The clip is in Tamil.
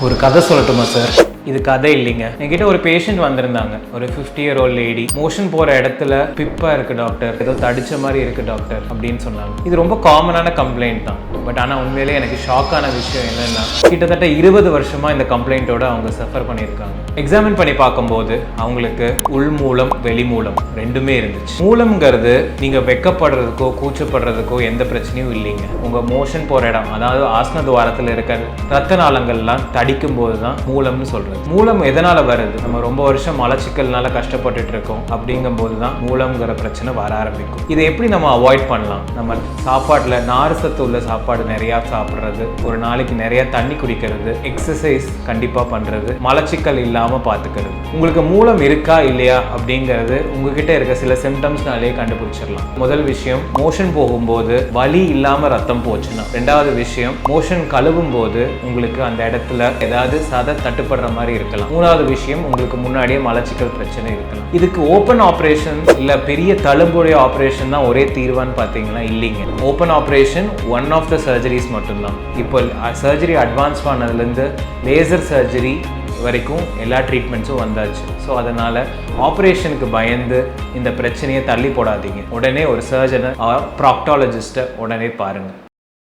ஒரு கதை சொல்லட்டுமா சார்? இது கதை இல்லைங்க. என்கிட்ட ஒரு பேஷண்ட் வந்திருந்தாங்க, ஒரு 50-year-old லேடி. மோஷன் போகிற இடத்துல பிப்பா இருக்குது டாக்டர், ஏதோ தடிச்ச மாதிரி இருக்குது டாக்டர் அப்படின்னு சொன்னாங்க. இது ரொம்ப காமனான கம்ப்ளைண்ட் தான். பட் ஆனால் உண்மையிலே எனக்கு ஷாக்கான விஷயம் என்னென்னா, கிட்டத்தட்ட 20 வருஷமாக இந்த கம்ப்ளைண்ட்டோட அவங்க சஃபர் பண்ணியிருக்காங்க. எக்ஸாமின் பண்ணி பார்க்கும்போது அவங்களுக்கு உள் மூலம் வெளி மூலம் ரெண்டுமே இருந்துச்சு. மூலம்ங்கிறது நீங்கள் வெக்கப்படுறதுக்கோ கூச்சப்படுறதுக்கோ எந்த பிரச்சனையும் இல்லைங்க. உங்கள் மோஷன் போகிற இடம், அதாவது ஆசன துவாரத்தில் இருக்கிற ரத்த நாளங்கள்லாம் தடிக்கும் போது தான் மூலம்னு சொல்கிறது. மூலம் எதனால வருது? நம்ம ரொம்ப வருஷம் மலச்சிக்கல்னால கஷ்டப்பட்டுட்டு இருக்கோம். அப்படிங்கும் போது தான் மூலம்ங்கிற பிரச்சனை வர ஆரம்பிக்கும். இதை எப்படி நம்ம அவாய்ட் பண்ணலாம்? நம்ம சாப்பாட்டில் நார் சத்து உள்ள சாப்பாடு நிறையா சாப்பிட்றது, ஒரு நாளைக்கு நிறைய தண்ணி குடிக்கிறது, எக்ஸசைஸ் கண்டிப்பாக பண்ணுறது, மலச்சிக்கல் இல்லாமல் பார்த்துக்கிறது. உங்களுக்கு மூலம் இருக்கா இல்லையா அப்படிங்கிறது உங்ககிட்ட இருக்க சில சிம்டம்ஸ்னாலே கண்டுபிடிச்சிடலாம். முதல் விஷயம், மோஷன் போகும்போது வலி இல்லாமல் ரத்தம் போச்சுன்னா. ரெண்டாவது விஷயம், மோஷன் கழுவும் போது உங்களுக்கு அந்த இடத்துல ஏதாவது சதை தட்டுப்படுற மாதிரி இருக்கலாம். மூணாவது விஷயம், உங்களுக்கு முன்னாடியே மலச்சிக்கல் பிரச்சனை இருக்கலாம். இதுக்கு ஓப்பன் ஆப்ரேஷன் இல்ல பெரிய தழும்புடைய ஆப்ரேஷன் தான் ஒரே தீர்வான்னு பார்த்தீங்கன்னா இல்லைங்க. Open operation one of the surgeries மட்டும்தான். இப்போ சர்ஜரி அட்வான்ஸ் பண்ணதுலேருந்து லேசர் சர்ஜரி வரைக்கும் எல்லா ட்ரீட்மெண்ட்ஸும் வந்தாச்சு. ஸோ அதனால் ஆப்ரேஷனுக்கு பயந்து இந்த பிரச்சனையை தள்ளி போடாதீங்க. உடனே ஒரு சர்ஜனை ப்ராக்டாலஜிஸ்ட்டை உடனே பாருங்கள்.